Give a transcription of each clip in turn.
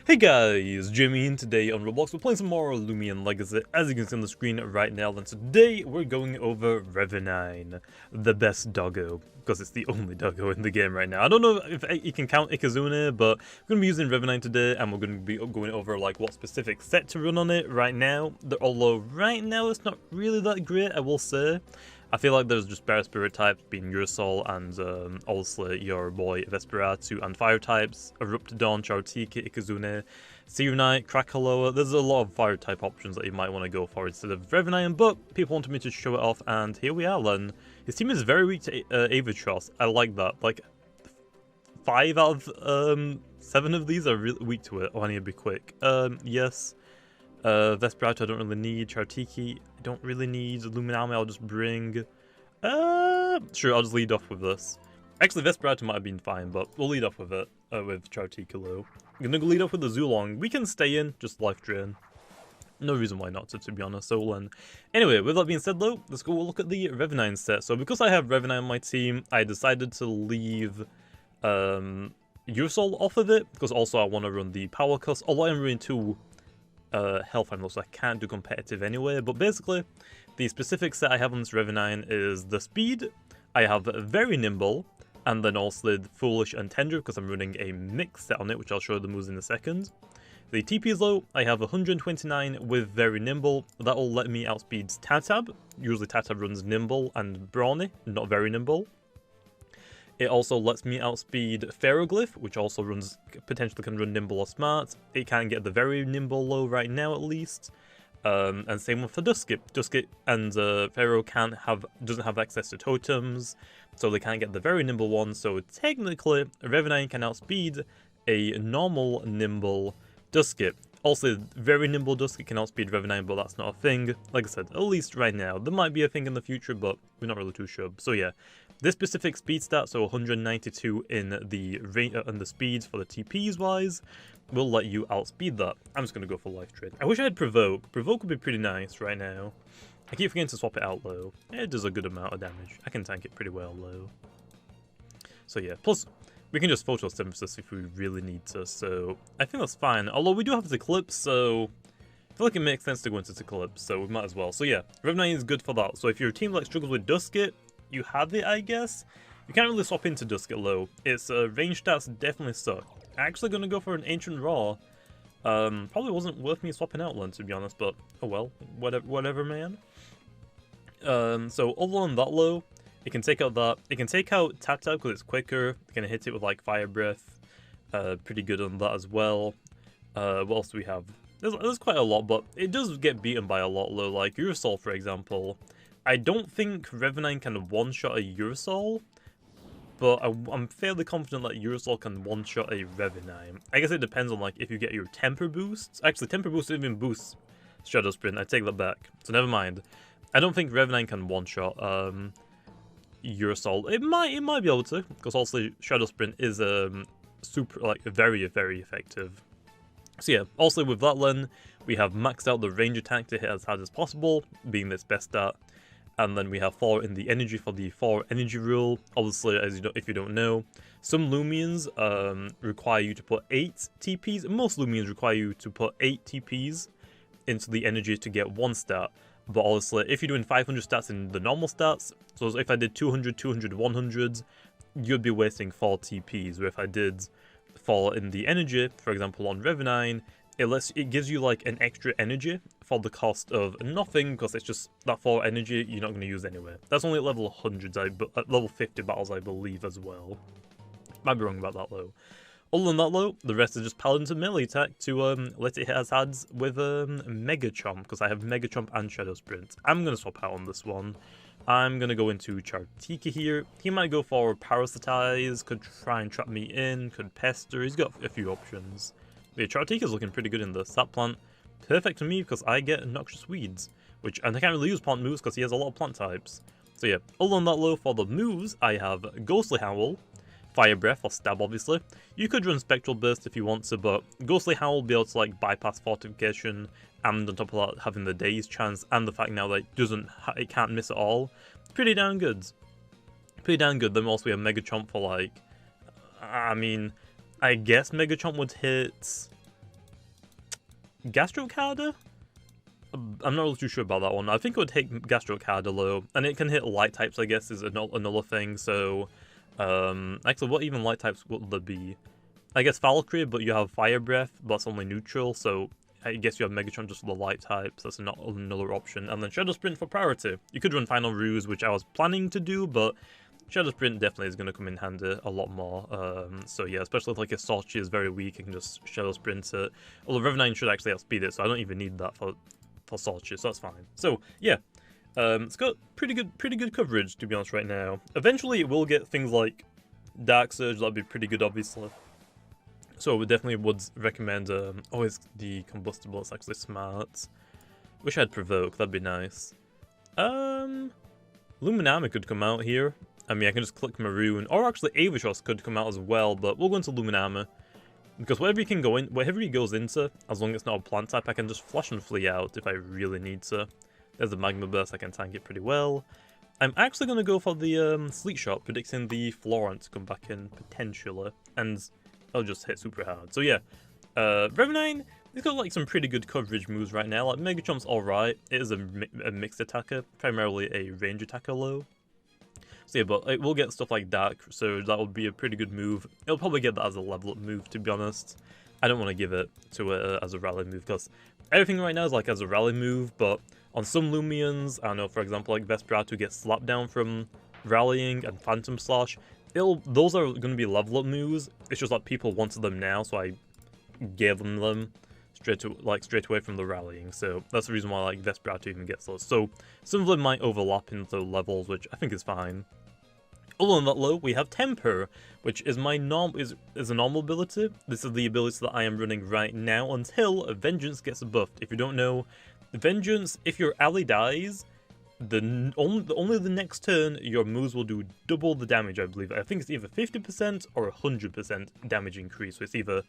Hey guys, Jimmy, and today on Roblox we're playing some more Loomian Legacy, as you can see on the screen right now. And today we're going over Revenine, the best doggo, because it's the only doggo in the game right now. I don't know if you can count Ikazune, but we're going to be using Revenine today, and we're going to be going over like what specific set to run on it right now. Although right now it's not really that great, I will say. I feel like there's just better spirit types, being your soul and obviously your boy Vesperatu, and fire types, Eruptodon, Charotiki, Ikazune, Serenite, Krakaloa. There's a lot of fire type options that you might want to go for instead of Revenine, but people wanted me to show it off, and here we are then. His team is very weak to Avatros. I like that. Like, 5 out of 7 of these are really weak to it. Oh, I need to be quick. Yes. Vesperatu I don't really need. Charotiki I don't really need. Luminami I'll just bring. Sure, I'll just lead off with this. Actually, Vesperatu might have been fine, but we'll lead off with it, with Charotiki low. I'm gonna lead off with the Zulong. We can stay in, just life drain. No reason why not to be honest, so anyway, with that being said though, let's go look at the Revenine set. So because I have Revenine on my team, I decided to leave Urusol off of it, because also I want to run the Power Cuss, although I'm running 2 health animals, so I can't do competitive anyway. But basically, the specific set I have on this Revenine is the speed. I have very nimble, and then also the foolish and tender, because I'm running a mix set on it, which I'll show the moves in a second. The TP is low. I have 129 with very nimble. That will let me outspeed Tatab. Usually Tatab runs nimble and brawny, not very nimble. It also lets me outspeed Ferroglyph, which also runs, potentially can run nimble or smart. It can get the very nimble low right now at least. And same with the Duskit. Duskit and Pharaoh doesn't have access to totems, so they can't get the very nimble one. So technically, Revenine can outspeed a normal nimble Duskit. Also, very nimble Duskit can outspeed Revenine, but that's not a thing. Like I said, at least right now. There might be a thing in the future, but we're not really too sure. So yeah. This specific speed stat, so 192 in the speeds for the TPs wise, will let you outspeed that. I'm just going to go for Life Trade. I wish I had Provoke. Provoke would be pretty nice right now. I keep forgetting to swap it out low. It does a good amount of damage. I can tank it pretty well low. So yeah, plus we can just Photosynthesis if we really need to, so I think that's fine. Although we do have the Eclipse, so I feel like it makes sense to go into the Eclipse, so we might as well. So yeah, Revenine is good for that. So if your team like struggles with Duskit, you have it, I guess. You can't really swap into Duskit low. Its range stats definitely suck. Actually gonna go for an Ancient Raw. Probably wasn't worth me swapping out one, to be honest, but oh well, whatever man. So other than that low, it can take out that. It can take out Tap-Tap because it's quicker. It can hit it with like Fire Breath. Pretty good on that as well. What else do we have? There's quite a lot, but it does get beaten by a lot low, like Urusol for example. I don't think Revenine can one-shot a Urusol, but I'm fairly confident that Urusol can one-shot a Revenine. I guess it depends on like if you get your Temper boosts. Actually, Temper boost even boosts Shadow Sprint. I take that back. So never mind. I don't think Revenine can one-shot Urusol. It might be able to, because also Shadow Sprint is very effective. So yeah, also with that Len, we have maxed out the range attack to hit as hard as possible, being its best stat. And then we have 4 in the energy for the 4 energy rule. Obviously, as you know, if you don't know, some Loomians require you to put 8 TPs. Most Loomians require you to put 8 TPs into the energy to get 1 stat. But obviously, if you're doing 500 stats in the normal stats, so if I did 200, 200, 100, you'd be wasting 4 TPs. Where if I did 4 in the energy, for example on Revenine, it gives you like an extra energy for the cost of nothing, because it's just that 4 energy you're not going to use anyway. That's only at level 100s, at level 50 battles I believe as well. Might be wrong about that though. Other than that though, the rest is just Paladin to melee attack to let it hit as hard with Mega Chomp, because I have Mega Chomp and Shadow Sprint. I'm going to swap out on this one. I'm going to go into Charotiki here. He might go for Parasitize, could try and trap me in, could Pester. He's got a few options. Yeah, Charotiki is looking pretty good in this. That plant, perfect for me because I get Noxious Weeds, and I can't really use plant moves because he has a lot of plant types. So yeah, other than that low, for the moves, I have Ghostly Howl, Fire Breath or Stab obviously. You could run Spectral Burst if you want to, but Ghostly Howl will be able to like bypass Fortification, and on top of that having the Daze chance, and the fact now that it can't miss at all. Pretty damn good. Pretty damn good. Then also we have Mega Chomp for like, I mean, I guess Mega Chomp would hit Gastro Carder? I'm not really too sure about that one. I think it would hit Gastro Carder low, and it can hit light types, I guess, is another thing. So, actually, what even light types would there be? I guess Valkyrie, but you have Fire Breath, but that's only neutral, so I guess you have Megatron just for the light types. That's not another option. And then Shadow Sprint for priority. You could run Final Ruse, which I was planning to do, but Shadow Sprint definitely is going to come in handy a lot more. So yeah, especially if like if Sochi is very weak, you can just Shadow Sprint it. Although Revenine should actually outspeed it, so I don't even need that for Sochi, so that's fine. So yeah, it's got pretty good coverage, to be honest, right now. Eventually it will get things like Dark Surge, that'd be pretty good, obviously. So we definitely would recommend, always the combustible, it's actually smart. Wish I had Provoke, that'd be nice. Loomian Armor could come out here. I mean, I can just click Maroon, or actually Avishos could come out as well, but we'll go into Loomian Armor. Because whatever he goes into, as long as it's not a plant type, I can just flash and flee out if I really need to. There's a Magma Burst, I can tank it pretty well. I'm actually going to go for the Sleet Shot, predicting the Florent to come back in, potentially. And I'll just hit super hard. So yeah, Revenine, he's got like some pretty good coverage moves right now. Like Megachomp's alright, it is a mixed attacker, primarily a range attacker low. So yeah, but we'll get stuff like Dark Surge, that would be a pretty good move. It'll probably get that as a level up move, to be honest. I don't want to give it to it as a rally move, because everything right now is like as a rally move, but on some Loomians, I don't know, for example, like Vesperatu gets slapped down from rallying and Phantom Slash, those are going to be level up moves. It's just like people wanted them now, so I gave them straight away from the rallying. So that's the reason why like Vesperatu even gets those. So some of them might overlap into levels, which I think is fine. Other than that, though, we have Temper, which is my is a normal ability. This is the ability that I am running right now until Vengeance gets buffed. If you don't know, Vengeance, if your ally dies, only the next turn, your moves will do double the damage, I believe. I think it's either 50% or 100% damage increase. So it's either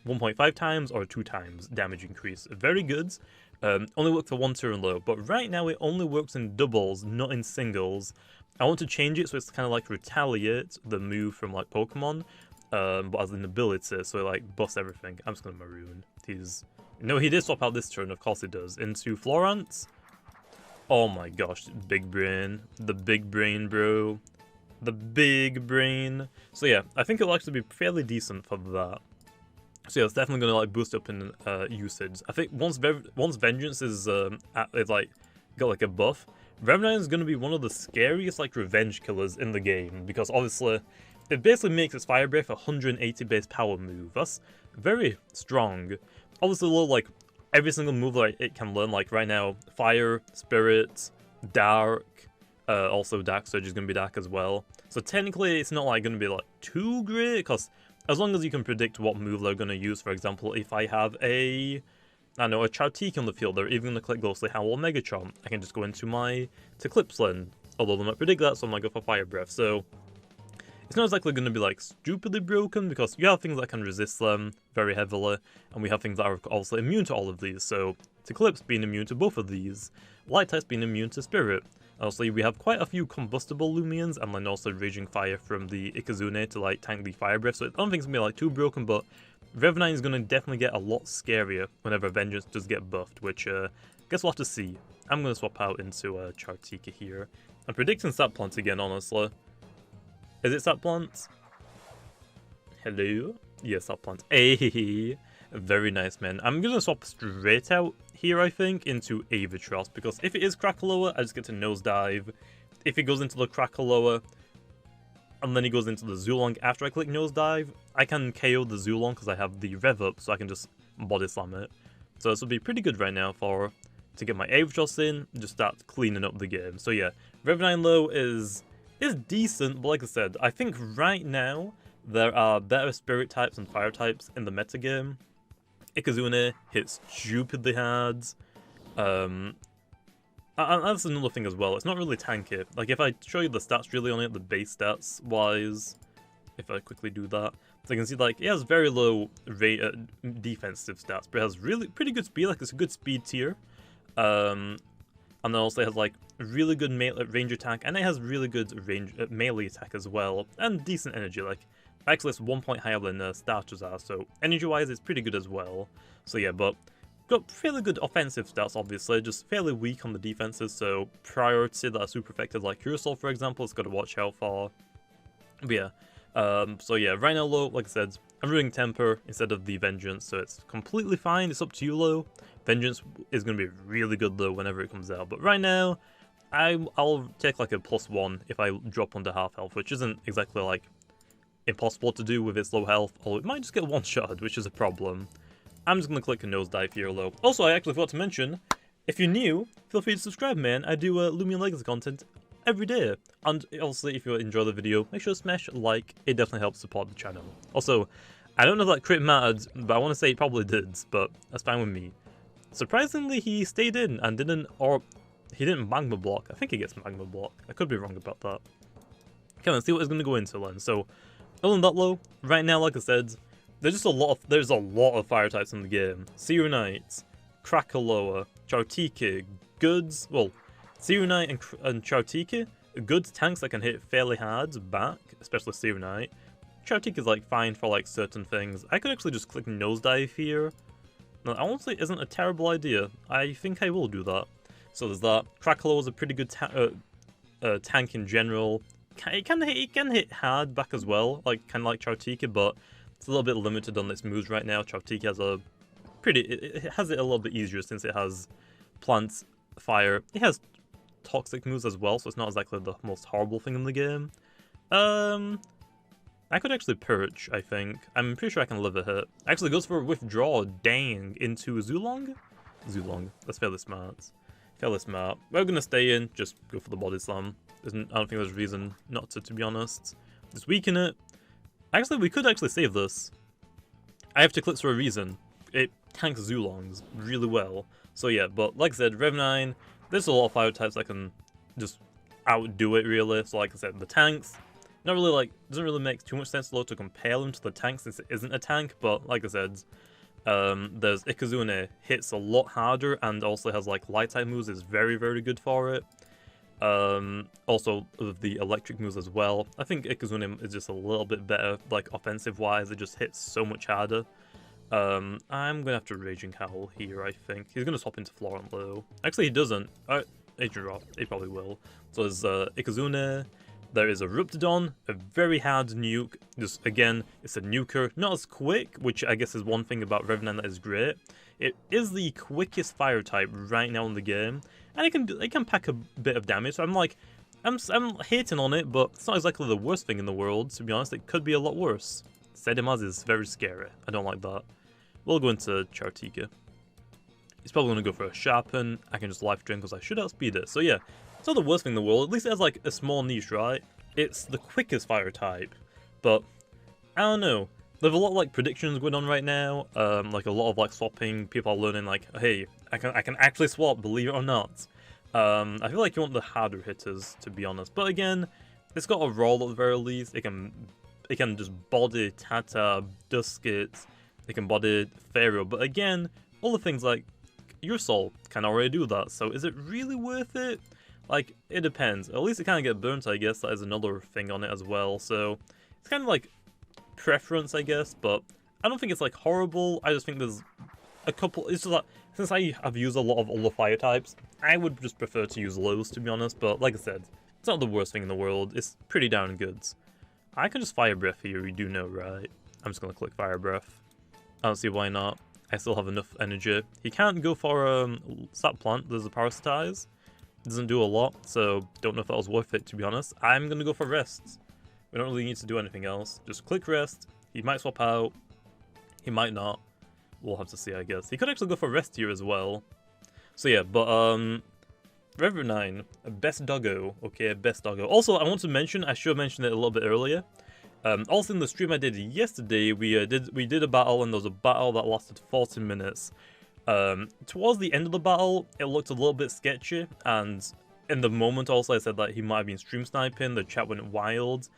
1.5 times or 2 times damage increase. Very good. Only works for one turn low, but right now it only works in doubles, not in singles. I want to change it so it's kind of like Retaliate, the move from like Pokemon, but as an ability, so it like busts everything. I'm just gonna Maroon. No, he did swap out this turn, of course he does. Into Florent. Oh my gosh, big brain. The big brain, bro. The big brain. So yeah, I think it'll actually be fairly decent for that. So yeah, it's definitely going to like boost up in usage. I think once Vengeance is like got like a buff, Revenine is going to be one of the scariest like revenge killers in the game, because obviously it basically makes its Fire Breath 180 base power move. That's very strong. Obviously, like every single move that it can learn, like right now, Fire, Spirit, Dark, also Dark Surge is going to be Dark as well. So technically, it's not like going to be like too great, because as long as you can predict what move they're going to use, for example, if I have a Chowtique on the field, they're even going to click Ghostly Howl or Megatron, I can just go into my Eclipse, although they might predict that, so I'm going to go for Fire Breath. So it's not exactly going to be like stupidly broken, because you have things that can resist them very heavily, and we have things that are also immune to all of these. So Eclipse being immune to both of these, Light types being immune to Spirit. Also, we have quite a few combustible Loomians, and then also Raging Fire from the Ikazune to like tank the Fire Breath. So I don't think it's going to be like too broken, but Revenine is going to definitely get a lot scarier whenever Vengeance does get buffed, which I guess we'll have to see. I'm going to swap out into Chartika here. I'm predicting Sap Plant again, honestly. Is it Sap Plant? Hello? Yes, Sap Plant. Hey! Very nice, man. I'm going to swap straight out here, I think, into Avatros, because if it is Krakaloa, I just get to Nosedive. If it goes into the Krakaloa, and then he goes into the Zulong after I click Nosedive, I can KO the Zulong because I have the Rev up, so I can just Body Slam it. So this will be pretty good right now to get my Avatros in, and just start cleaning up the game. So yeah, Revenine low is decent, but like I said, I think right now there are better Spirit types and Fire types in the metagame. Ikazune hits stupidly hard. And that's another thing as well. It's not really tanky. Like, if I show you the stats really on it, the base stats wise, if I quickly do that, so you can see, like, it has very low defensive stats, but it has pretty good speed. Like, it's a good speed tier. And then also it has, like, really good range attack, and it has really good melee attack as well, and decent energy. Like, actually, it's 1 point higher than Starters are, so energy-wise, it's pretty good as well. So yeah, but got fairly good offensive stats, obviously, just fairly weak on the defenses, so priority that are super effective, like Curacao, for example, has got to watch out for. But yeah, so yeah, right now, Lo, like I said, I'm running Temper instead of the Vengeance, so it's completely fine. It's up to you, Lo. Vengeance is going to be really good, though, whenever it comes out. But right now, I'll take like a +1 if I drop under half health, which isn't exactly like impossible to do with its low health, although it might just get one-shotted, which is a problem. I'm just going to click a nosedive here, Lo. Also, I actually forgot to mention, if you're new, feel free to subscribe, man. I do Loomian Legacy content every day. And obviously, if you enjoy the video, make sure to smash like. It definitely helps support the channel. Also, I don't know if that crit mattered, but I want to say it probably did, but that's fine with me. Surprisingly, he stayed in and didn't, or he didn't magma block. I think he gets magma block. I could be wrong about that. Okay, let's see what he's going to go into then. So, other than that, Lo, right now, like I said, there's a lot of fire types in the game. Seer Knights, Krakaloa, Chautiki, Goods, well, Seer Knight and Chautiki, Goods tanks that can hit fairly hard back, especially Seer Knight. Chautiki is like fine for like certain things. I could actually just click nosedive here. That honestly isn't a terrible idea. I think I will do that. So there's that. Krakaloa is a pretty good tank in general. It can hit hard back as well, like kind of like Chautiki, but it's a little bit limited on its moves right now. Chautiki has it has it a little bit easier since it has plants, fire. It has toxic moves as well, so it's not exactly the most horrible thing in the game. I could actually perch, I think. I'm pretty sure I can live a hit. Actually goes for withdraw, dang, into Zulong? Zulong, that's fairly smart. Fairly smart. We're gonna stay in, just go for the body slam. I don't think there's a reason not to be honest. Just weaken it. Actually, we could actually save this. I have to click for a reason. It tanks Zulongs really well. So yeah, but like I said, Revenine, there's a lot of fire types that can just outdo it really. So like I said, the tanks, not really like, doesn't really make too much sense though to compare them to the tank since it isn't a tank, but like I said, there's Ikazune hits a lot harder and also has like light type moves, is very, very good for it. Also the electric moves as well. I think Ikazune is just a little bit better, like offensive wise, it just hits so much harder. I'm gonna have to Raging Howl here, I think. He's gonna swap into Florent though. Actually he doesn't. He probably will. So there's Ikazune. There is a Ruptidon, a very hard nuke. Just again, it's a nuker, not as quick, which I guess is one thing about Revenine that is great. It is the quickest fire type right now in the game, and it can pack a bit of damage. So I'm hating on it, but it's not exactly the worst thing in the world. To be honest, it could be a lot worse. Sedimaz is very scary. I don't like that. We'll go into Chautiki. He's probably going to go for a Sharpen. I can just Life Drain because I should outspeed it. So yeah, it's not the worst thing in the world. At least it has like a small niche, right? It's the quickest fire type. But, I don't know. There's a lot of like predictions going on right now. Like a lot of like swapping. People are learning like, hey, I can actually swap, believe it or not. I feel like you want the harder hitters, to be honest. But again, it's got a roll at the very least. It can just body Tata, Duskit. It can body Pharaoh. But again, all the things like your soul can already do that. So is it really worth it? Like, it depends. At least it kind of get burnt, I guess. That is another thing on it as well. So it's kind of like preference, I guess. But I don't think it's like horrible. I just think there's a couple. It's just like, since I have used a lot of other fire types, I would just prefer to use lows, to be honest. But like I said, it's not the worst thing in the world. It's pretty darn good. I can just Fire Breath here, you do know, right? I'm just going to click Fire Breath. I don't see why not. I still have enough energy. He can't go for Sap Plant, there's a Parasitize. Doesn't do a lot, so don't know if that was worth it, to be honest. I'm going to go for Rest. We don't really need to do anything else. Just click Rest. He might swap out. He might not. We'll have to see, I guess. He could actually go for Rest here as well. So yeah, but Revenine, best doggo. Okay, best doggo. Also, I want to mention, I should have mentioned it a little bit earlier. Also in the stream I did yesterday, we did a battle, and there was a battle that lasted 40 minutes. Towards the end of the battle, it looked a little bit sketchy, and in the moment also I said that he might have been stream sniping, the chat went wild.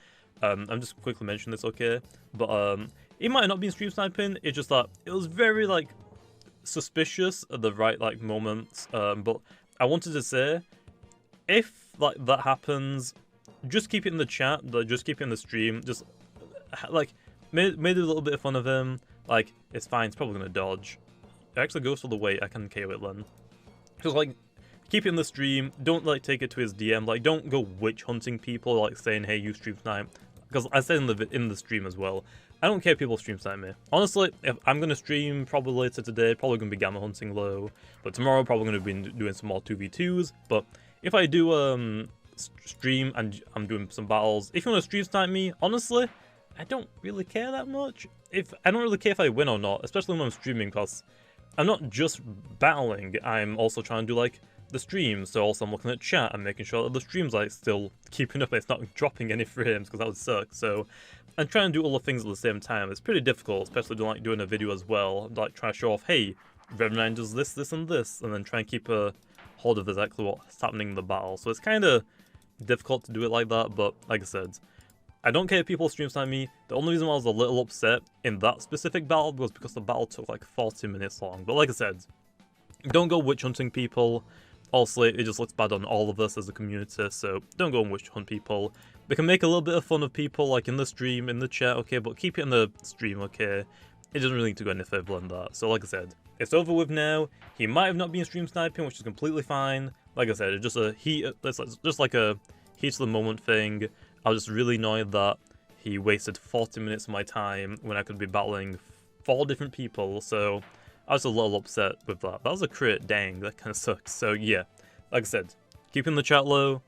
I'm just quickly mentioning this, okay? But he might have not been stream sniping, it's just that it was very like suspicious at the right like moments. But I wanted to say, if like that happens, just keep it in the chat, just keep it in the stream, just like made a little bit of fun of him. Like, it's fine, it's probably gonna dodge. it actually goes for the weight, I can KO it then. Just like, keep it in the stream, don't like take it to his DM, like don't go witch hunting people, like saying, hey, you stream snipe. Because I said in the stream as well, I don't care if people stream snipe me. Honestly, if I'm going to stream probably later today, probably going to be gamma hunting low, but tomorrow probably going to be doing some more 2v2s, but if I do stream and I'm doing some battles, if you want to stream snipe me, honestly, I don't really care that much. I don't really care if I win or not, especially when I'm streaming, because I'm not just battling, I'm also trying to do like the stream, so also I'm looking at chat and making sure that the stream's like still keeping up and it's not dropping any frames, because that would suck. So I'm trying to do all the things at the same time. It's pretty difficult, especially like doing a video as well, like trying to show off, hey, Revenine does this, this, and this, and then try and keep a hold of exactly what's happening in the battle. So it's kind of difficult to do it like that, but like I said, I don't care if people stream snipe me. The only reason why I was a little upset in that specific battle was because the battle took like 40 minutes long. But like I said, don't go witch hunting people. Also, it just looks bad on all of us as a community, so don't go and witch hunt people. We can make a little bit of fun of people, like in the stream, in the chat, okay, but keep it in the stream, okay? It doesn't really need to go any further than that. So like I said, it's over with now. He might have not been stream sniping, which is completely fine. Like I said, it's just just like a heat of the moment thing. I was just really annoyed that he wasted 40 minutes of my time when I could be battling 4 different people, so I was a little upset with that. That was a crit, dang, that kind of sucks. So yeah, like I said, keep in the chat low,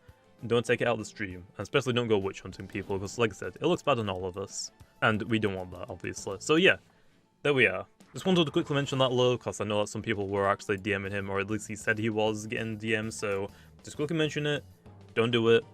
don't take it out of the stream, and especially don't go witch hunting people, because like I said, it looks bad on all of us, and we don't want that, obviously. So yeah, there we are. Just wanted to quickly mention that low, because I know that some people were actually DMing him, or at least he said he was getting DMs, so just quickly mention it, don't do it,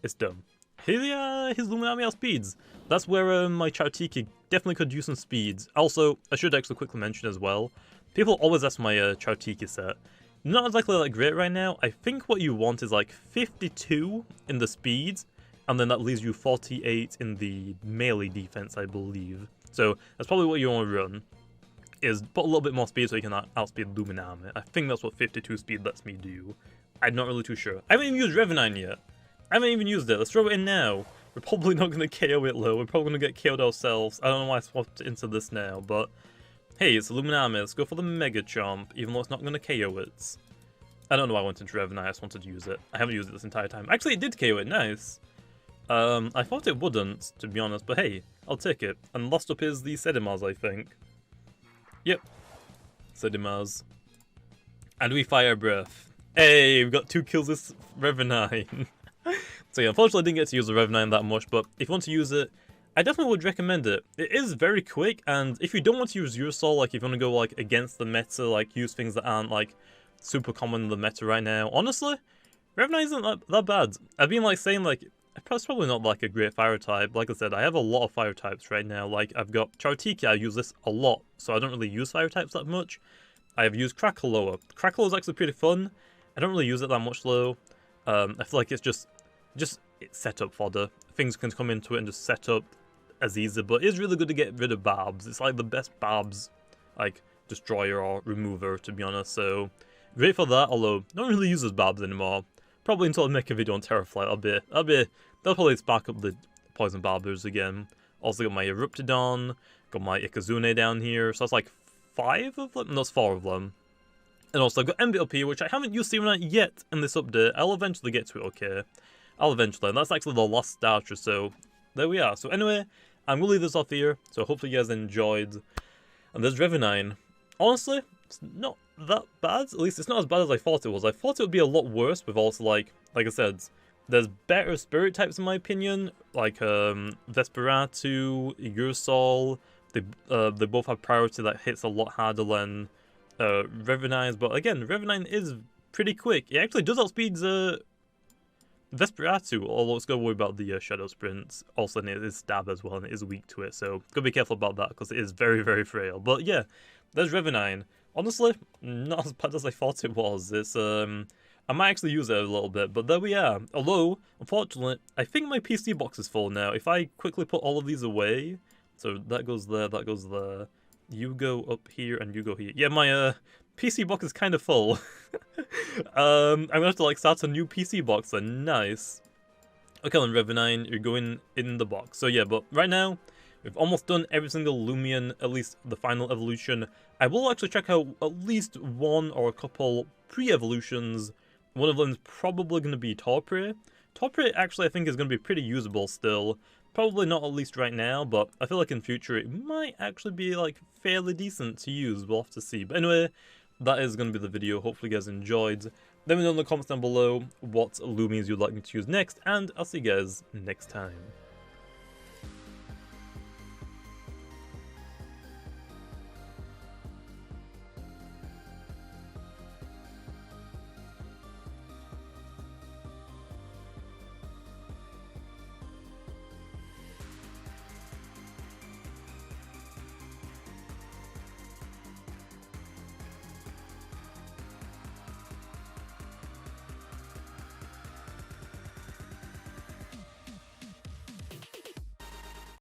it's dumb. His Loomian has speeds. That's where my Chaotiki definitely could use some speeds. Also, I should actually quickly mention as well, people always ask my Chaotiki set. Not exactly like great right now. I think what you want is like 52 in the speeds, and then that leaves you 48 in the melee defense, I believe. So that's probably what you want to run, is put a little bit more speed so you can outspeed Loomian. I think that's what 52 speed lets me do. I'm not really too sure. I haven't even used Revenine yet. I haven't even used it. Let's throw it in now. We're probably not going to KO it low. We're probably going to get KO'd ourselves. I don't know why I swapped into this now, but hey, it's Loomian. Let's go for the Mega Chomp, even though it's not going to KO it. I don't know why I went into Revenine. I just wanted to use it. I haven't used it this entire time. Actually, it did KO it. Nice. I thought it wouldn't, to be honest, but hey, I'll take it. And last up is the Sedimaz, I think. Yep. Sedimaz. And we Fire Breath. Hey, we've got 2 kills this Revenine. So yeah, unfortunately I didn't get to use the Revenine that much, but if you want to use it, I definitely would recommend it. It is very quick, and if you don't want to use your soul, like if you want to go like against the meta, like use things that aren't like super common in the meta right now, honestly, Revenine isn't that bad. I've been like saying like, it's probably not like a great fire type. Like I said, I have a lot of fire types right now. Like I've got Chaotiki, I use this a lot, so I don't really use fire types that much. I have used Crackle lower. Crackle is actually pretty fun. I don't really use it that much though. I feel like it's just it's set up fodder. Things can come into it and just set up as easy, but it's really good to get rid of barbs. It's like the best barbs, like destroyer or remover, to be honest. So great for that. Although no one really uses barbs anymore. Probably until I make a video on Terraflight. That'll probably spark up the poison barbers again. Also got my Eruptidon, got my Ikazune down here. So that's like 5 of them. No, that's 4 of them. And also I've got MVP, which I haven't used Serenite yet in this update. I'll eventually get to it, okay? I'll eventually, and that's actually the last starter, so there we are. So anyway, I'm going to leave this off here, so hopefully you guys enjoyed. And there's Revenine. Honestly, it's not that bad. At least it's not as bad as I thought it was. I thought it would be a lot worse with also, like I said, there's better spirit types in my opinion, like Vesperatu, Yursol. They both have priority that hits a lot harder than Revenine's, but again, Revenine is pretty quick. It actually does outspeed Vesperatu, although let's go worry about the Shadow Sprints. Also, it is stab as well, and it is weak to it, so gotta be careful about that, because it is very, very frail. But yeah, there's Revenine. Honestly, not as bad as I thought it was. It's, I might actually use it a little bit, but there we are. Although, unfortunately, I think my PC box is full now. If I quickly put all of these away, so that goes there, that goes there. You go up here, and you go here. Yeah, my, PC box is kind of full. I'm gonna have to like start a new PC box then. Nice. Okay then, Revenine, you're going in the box. So yeah, but right now We've almost done every single Loomian, at least the final evolution. I will actually check out at least one or a couple pre-evolutions. One of them is probably going to be Torpre. Torpre actually I think is going to be pretty usable still. Probably not at least right now, but I feel like in future it might actually be like fairly decent to use. We'll have to see. But anyway, that is going to be the video. Hopefully you guys enjoyed. Let me know in the comments down below what Loomians you'd like me to use next, and I'll see you guys next time.